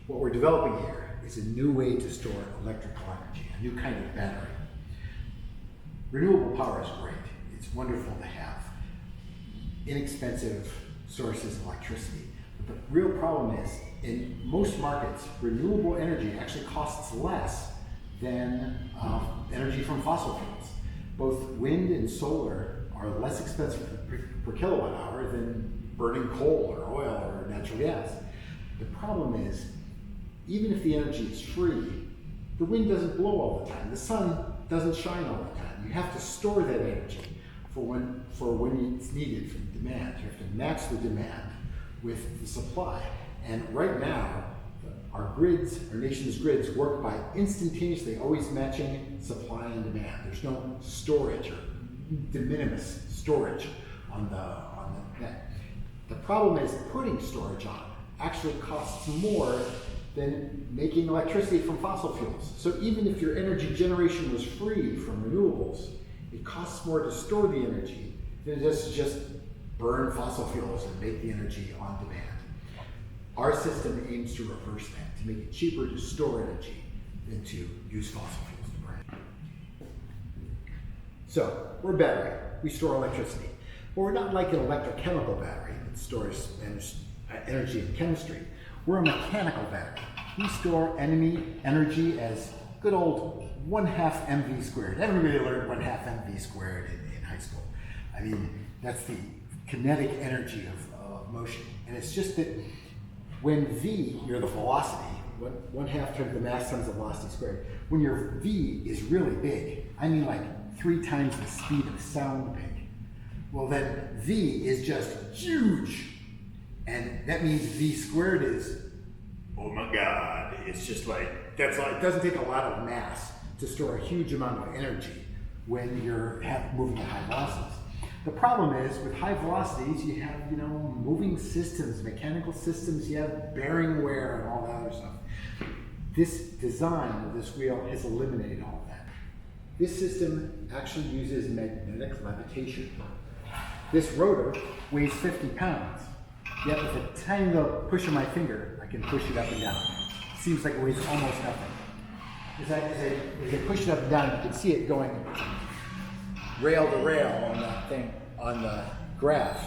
What we're developing here is a new way to store electrical energy, a new kind of battery. Renewable power is great. It's wonderful to have inexpensive sources of electricity. But the real problem is, in most markets, renewable energy actually costs less than energy from fossil fuels. Both wind and solar are less expensive per kilowatt hour than burning coal or oil or natural gas. The problem is, even if the energy is free, the wind doesn't blow all the time, the sun doesn't shine all the time. You have to store that energy for when it's needed for the demand. You have to match the demand with the supply. And right now, our nation's grids work by instantaneously always matching supply and demand. There's no storage or de minimis storage on the net. The problem is putting storage on actually costs more than making electricity from fossil fuels. So even if your energy generation was free from renewables, it costs more to store the energy than it does to just burn fossil fuels and make the energy on demand. Our system aims to reverse that, to make it cheaper to store energy than to use fossil fuels to burn. So, we're a battery. We store electricity. But we're not like an electrochemical battery that stores energy in chemistry. We're a mechanical battery. We store energy as good old 1/2 mv squared. Everybody learned 1/2 mv squared in high school. I mean, that's the kinetic energy of motion. And it's just that when v, you're the velocity, 1/2 times the mass times the velocity squared. When your v is really big, I mean like 3 times the speed of sound big, well then v is just huge. And that means v squared is, oh my God, it's just like, it doesn't take a lot of mass to store a huge amount of energy when you're moving at high velocities. The problem is, with high velocities, you have, moving systems, mechanical systems, you have bearing wear and all that other stuff. This design of this wheel has eliminated all of that. This system actually uses magnetic levitation. This rotor weighs 50 pounds, yet with a tiny little push of my finger, I can push it up and down. It seems like it weighs almost nothing. As I push it up and down, you can see it going rail to rail on that thing, on the graph.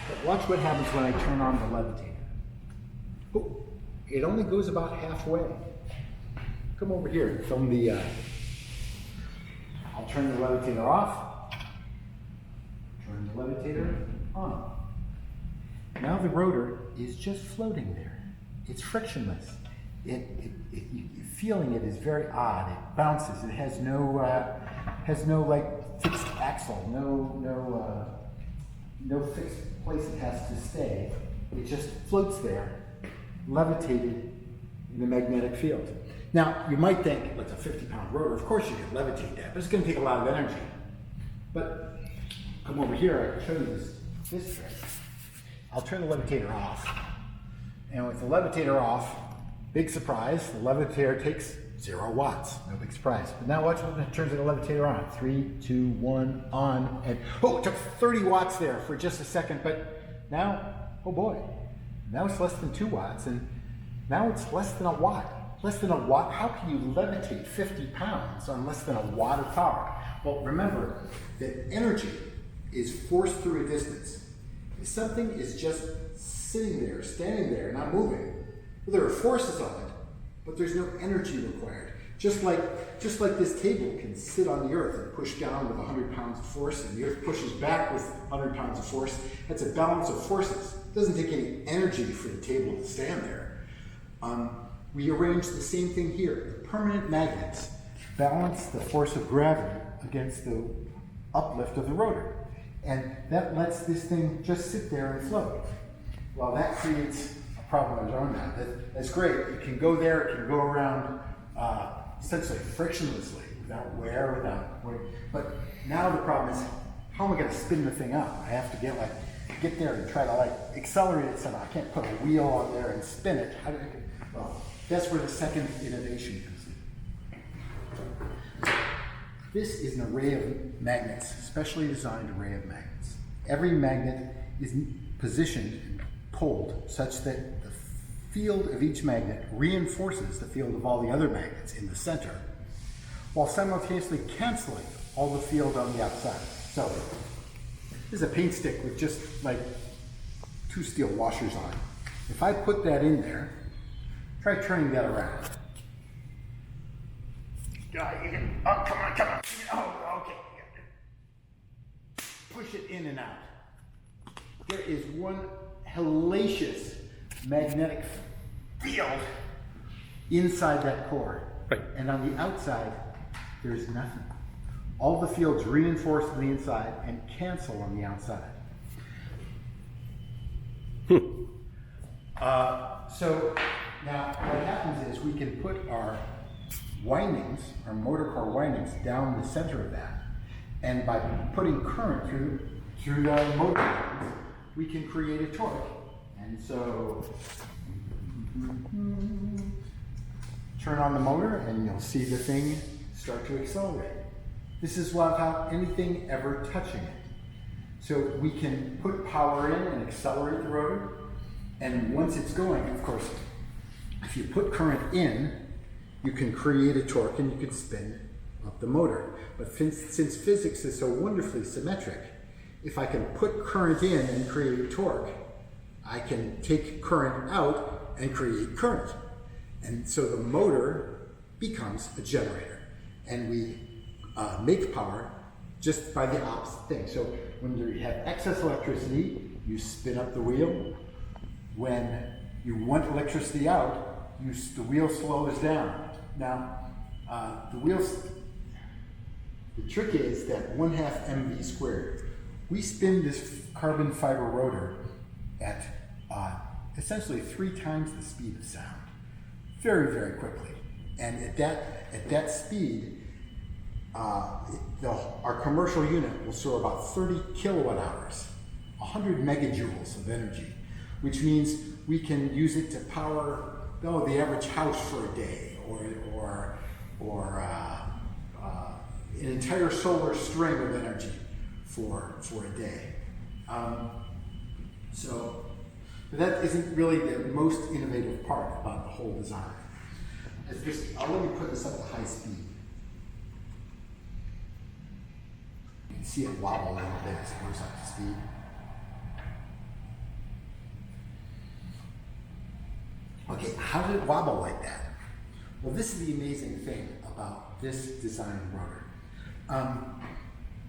But watch what happens when I turn on the levitator. Oh, it only goes about halfway. Come over here and film the, I'll turn the levitator off, turn the levitator on. Now the rotor is just floating there. It's frictionless. Feeling it is very odd. It bounces. It has no like fixed axle, no fixed place it has to stay. It just floats there, levitated in a magnetic field. Now, you might think, well, it's a 50-pound rotor. Of course you can levitate that, but it's going to take a lot of energy. But come over here, I can show you this trick. I'll turn the levitator off. And with the levitator off, big surprise, the levitator takes 0 watts. No big surprise. But now watch when it turns the levitator on. 3, 2, 1, on, and oh, it took 30 watts there for just a second, but now, oh boy, now it's less than 2 watts, and now it's less than a watt. Less than a watt? How can you levitate 50 pounds on less than a watt of power? Well, remember that energy is forced through a distance. If something is just sitting there, standing there, not moving, well, there are forces on it, but there's no energy required. Just like this table can sit on the earth and push down with 100 pounds of force, and the earth pushes back with 100 pounds of force. That's a balance of forces. It doesn't take any energy for the table to stand there. We arrange the same thing here. The permanent magnets balance the force of gravity against the uplift of the rotor. And that lets this thing just sit there and float. Well, that creates a problem of its own now. That's great. It can go there, it can go around essentially frictionlessly, without wear, without weight. But now the problem is, how am I going to spin the thing up? I have to get there and try to accelerate it somehow. I can't put a wheel on there and spin it. Well, that's where the second innovation comes in. This is an array of magnets, specially designed array of magnets. Every magnet is positioned and pulled such that the field of each magnet reinforces the field of all the other magnets in the center, while simultaneously canceling all the field on the outside. So this is a paint stick with just like 2 steel washers on it. If I put that in there, try turning that around. Oh, come on. Oh, okay. Push it in and out. There is one hellacious magnetic field inside that core. Right. And on the outside, there's nothing. All the fields reinforce on the inside and cancel on the outside. So now what happens is we can put our windings, our motor core windings, down the center of that. And by putting current through the motor windings, we can create a torque. And so turn on the motor and you'll see the thing start to accelerate. This is without anything ever touching it. So we can put power in and accelerate the rotor. And once it's going, of course, if you put current in, you can create a torque and you can spin up the motor. But since physics is so wonderfully symmetric, if I can put current in and create torque, I can take current out and create current. And so the motor becomes a generator. And we make power just by the opposite thing. So when you have excess electricity, you spin up the wheel. When you want electricity out, the wheel slows down. Now, the trick is that 1/2 mv squared. We spin this carbon fiber rotor at essentially 3 times the speed of sound, very, very quickly. And at that speed, our commercial unit will store about 30 kilowatt hours, 100 megajoules of energy, which means we can use it to power the average house for a day, or an entire solar string of energy for a day. But that isn't really the most innovative part about the whole design. Let me put this up to high speed. You can see it wobble a little bit as it goes up to speed. Okay, how did it wobble like that? Well, this is the amazing thing about this design rotor.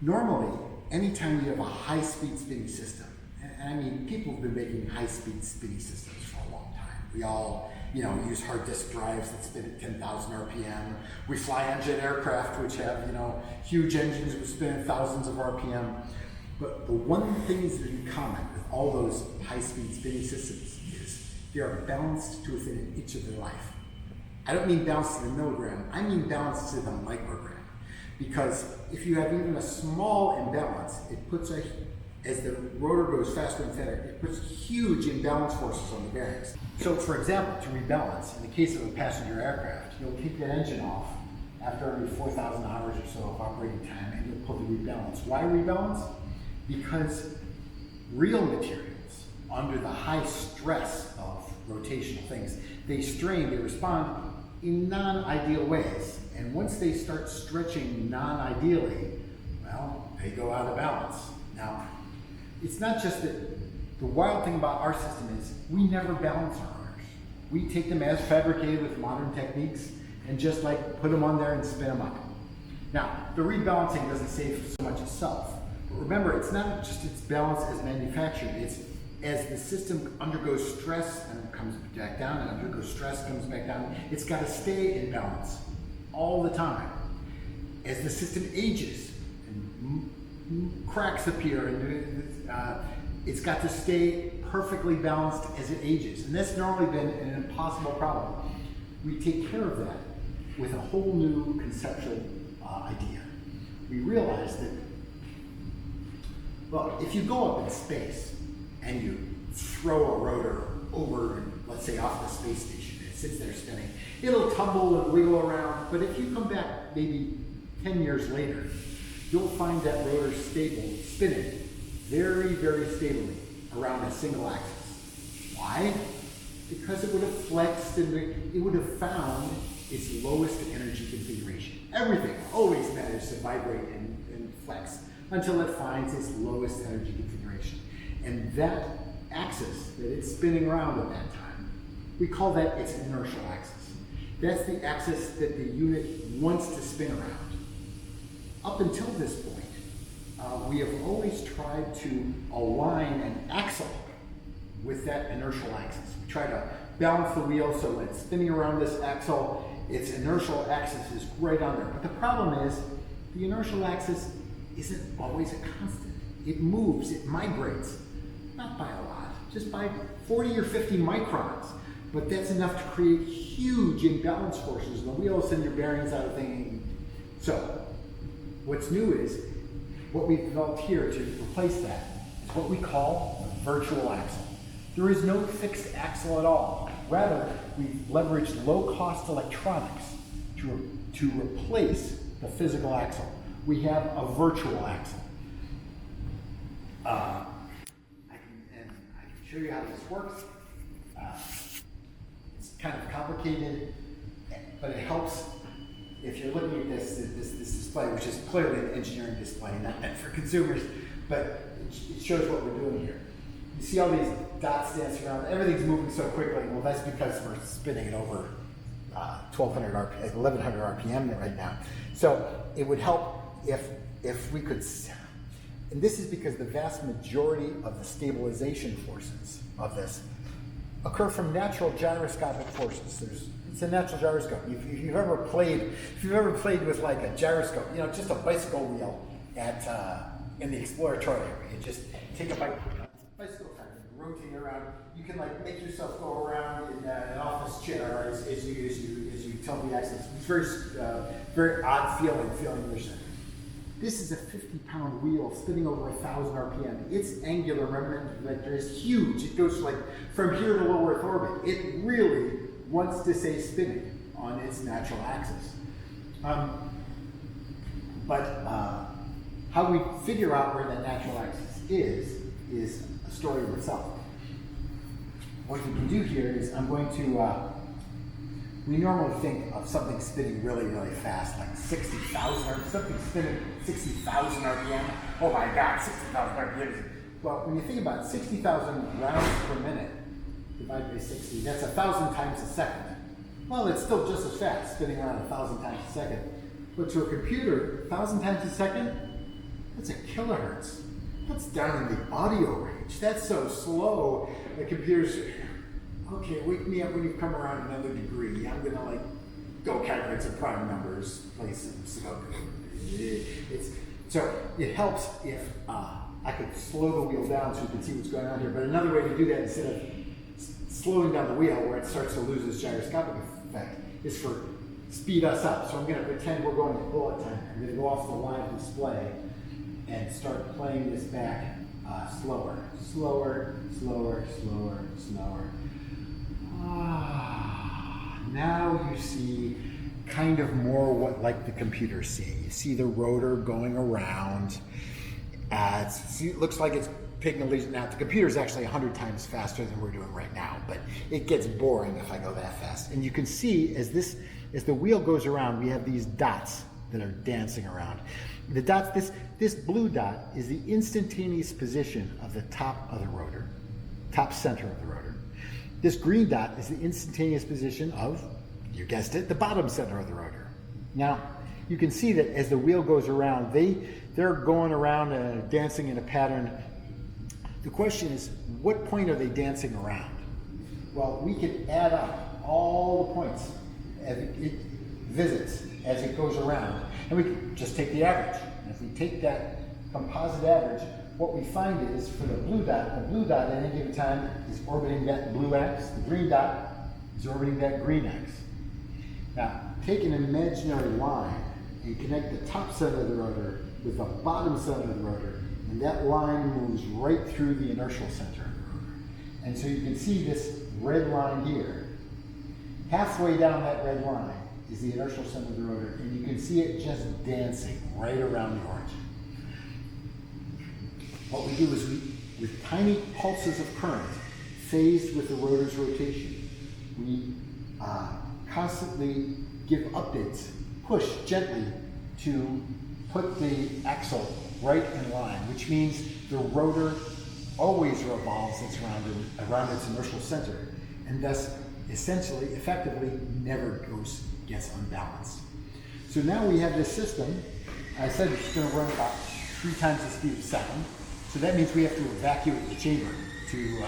Normally, anytime you have a high-speed spinning system, and I mean, people have been making high-speed spinning systems for a long time. We all, use hard disk drives that spin at 10,000 RPM. We fly on jet aircraft, which have, huge engines which spin at thousands of RPM. But the one thing that's in common with all those high-speed spinning systems is they are balanced to within an inch of their life. I don't mean balanced to the milligram, I mean balanced to the microgram. Because if you have even a small imbalance, it puts as the rotor goes faster and faster, it puts huge imbalance forces on the bearings. So for example, to rebalance, in the case of a passenger aircraft, you'll take that engine off after every 4,000 hours or so of operating time, and you'll pull the rebalance. Why rebalance? Because real materials, under the high stress of rotational things, they strain, they respond in non-ideal ways. And once they start stretching non-ideally, well, they go out of balance. Now, it's not just that. The wild thing about our system is we never balance our rotors. We take them as fabricated with modern techniques and just put them on there and spin them up. Now, the rebalancing doesn't save so much itself. But remember, it's not just its balance as manufactured, it's as the system undergoes stress and comes back down, and undergoes stress, comes back down, it's got to stay in balance all the time. As the system ages and cracks appear, and it's got to stay perfectly balanced as it ages. And that's normally been an impossible problem. We take care of that with a whole new conceptual idea. We realize that, well, if you go up in space and you throw a rotor over, let's say, off the space station, it sits there spinning, it'll tumble and wiggle around, but if you come back maybe 10 years later, you'll find that rotor spinning very, very stably around a single axis. Why? because it would have flexed and it would have found its lowest energy configuration. Everything always manages to vibrate and flex until it finds its lowest energy configuration. And that axis that it's spinning around at that time, we call that its inertial axis. That's the axis that the unit wants to spin around. Up until this point, we have always tried to align an axle with that inertial axis. We try to balance the wheel so when it's spinning around this axle, its inertial axis is right on there. But the problem is, the inertial axis isn't always a constant. It moves, it migrates, not by a lot, just by 40 or 50 microns. But that's enough to create huge imbalance forces in the wheel, send your bearings out of thing. So, what's new is, what we've developed here to replace that is what we call a virtual axle. There is no fixed axle at all. Rather, we've leveraged low-cost electronics to replace the physical axle. We have a virtual axle. I can show you how this works. It's kind of complicated, but it helps if you're looking at this display, which is clearly an engineering display, not meant for consumers, but it shows what we're doing here. You see all these dots dancing around, everything's moving so quickly. Well, that's because we're spinning it over 1100 RPM right now. So it would help if we could, and this is because the vast majority of the stabilization forces of this occur from natural gyroscopic forces. It's a natural gyroscope. If you've ever played with like a gyroscope, you know, just a bicycle wheel in the exploratory area, you just take a bicycle tire and rotate around. You can like make yourself go around in an office chair as you tilt the axis. It's very odd feeling yourself. This is a 50-pound wheel spinning over 1,000 RPM. Its angular momentum vector is huge. It goes like from here to low Earth orbit. It really wants to stay spinning on its natural axis. How we figure out where that natural axis is a story of itself. What we can do here is I'm going to, we normally think of something spinning really, really fast, like 60,000 or something spinning 60,000 RPM. Oh my God, 60,000 RPM. Well, when you think about 60,000 rounds per minute, divided by 60, that's 1,000 times a second. Well, it's still just as fast, spinning around 1,000 times a second. But to a computer, 1,000 times a second, that's a kilohertz. That's down in the audio range. That's so slow, the computer's, okay, wake me up when you've come around another degree. I'm gonna like go calculate some prime numbers, play some Sudoku. So it helps if I could slow the wheel down so you can see what's going on here. But another way to do that, instead of slowing down the wheel where it starts to lose its gyroscopic effect, is for speed us up. So I'm going to pretend we're going to bullet time. I'm going to go off the live display and start playing this back slower. Slower, slower, slower, slower. Now you see kind of more what like the computer's seeing. You see the rotor going around. It looks like it's taking a lead. Now the computer's actually 100 times faster than we're doing right now, but it gets boring if I go that fast. And you can see as the wheel goes around, we have these dots that are dancing around. The dots, this blue dot is the instantaneous position of the top of the rotor, top center of the rotor. This green dot is the instantaneous position of, you guessed it, the bottom center of the rotor. Now, you can see that as the wheel goes around, they're going around dancing in a pattern. The question is, what point are they dancing around? Well, we can add up all the points as it visits as it goes around, and we can just take the average. And if we take that composite average, what we find is for the blue dot at any given time is orbiting that blue X, the green dot is orbiting that green X. Now, take an imaginary line and connect the top center of the rotor with the bottom center of the rotor, and that line moves right through the inertial center of the rotor. And so you can see this red line here. Halfway down that red line is the inertial center of the rotor, and you can see it just dancing right around the origin. What we do is with tiny pulses of current, phased with the rotor's rotation. We constantly give updates, push gently to put the axle right in line, which means the rotor always revolves around its inertial center, and thus essentially, effectively, never gets unbalanced. So now we have this system. I said it's going to run about 3 times the speed of sound. So that means we have to evacuate the chamber to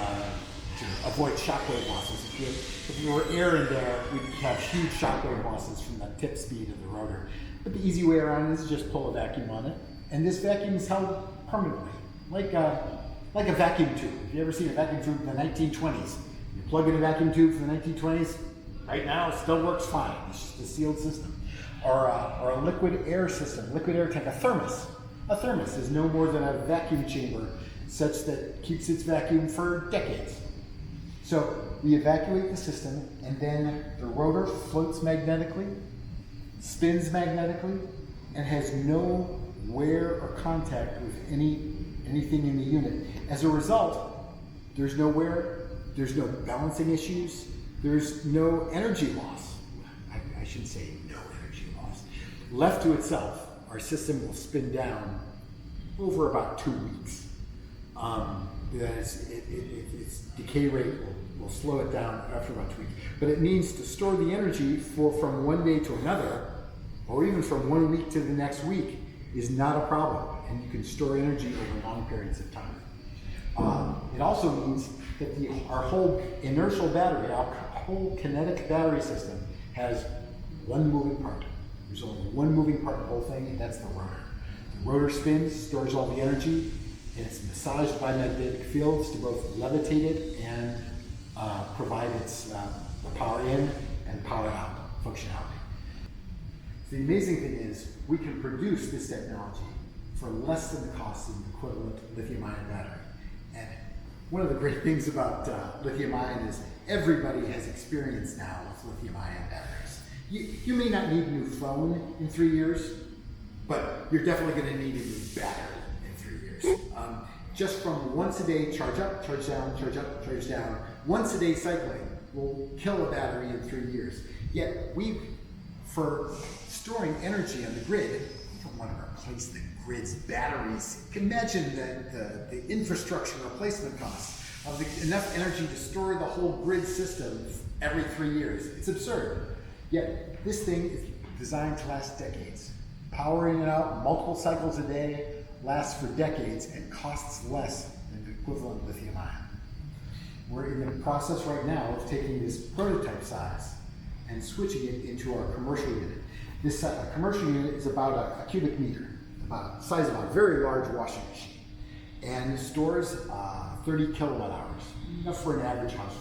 avoid shockwave losses. If there were air in there, we'd have huge shockwave losses from the tip speed of the rotor. But the easy way around is just pull a vacuum on it, and this vacuum is held permanently, like a vacuum tube. Have you ever seen a vacuum tube in the 1920s? You plug in a vacuum tube from the 1920s, right now it still works fine. It's just a sealed system. Or a liquid air system, liquid air tank, a thermos. A thermos is no more than a vacuum chamber such that keeps its vacuum for decades. So we evacuate the system, and then the rotor floats magnetically, spins magnetically, and has no wear or contact with anything in the unit. As a result, there's no wear, there's no balancing issues, there's no energy loss. I should say no energy loss. Left to itself, our system will spin down over about 2 weeks. Its decay rate will slow it down after about 2 weeks. But it means to store the energy from one day to another, or even from 1 week to the next week, is not a problem. And you can store energy over long periods of time. It also means that our whole inertial battery, our whole kinetic battery system, has one moving part. There's only one moving part in the whole thing, and that's the rotor. The rotor spins, stores all the energy, and it's massaged by magnetic fields to both levitate it and provide its the power in and power out functionality. So the amazing thing is we can produce this technology for less than the cost of an equivalent lithium-ion battery. And one of the great things about lithium-ion is everybody has experience now with lithium-ion batteries. You may not need a new phone in 3 years, but you're definitely going to need a new battery in 3 years. Just from once a day charge up, charge down, charge up, charge down, once a day cycling will kill a battery in 3 years. Yet for storing energy on the grid, we don't want to replace the grid's batteries. Imagine the infrastructure replacement costs of enough energy to store the whole grid system every 3 years. It's absurd. Yet this thing is designed to last decades. Power in and out multiple cycles a day lasts for decades and costs less than the equivalent lithium ion. We're in the process right now of taking this prototype size and switching it into our commercial unit. This commercial unit is about a cubic meter, about the size of a very large washing machine, and stores 30 kilowatt hours, enough for an average house.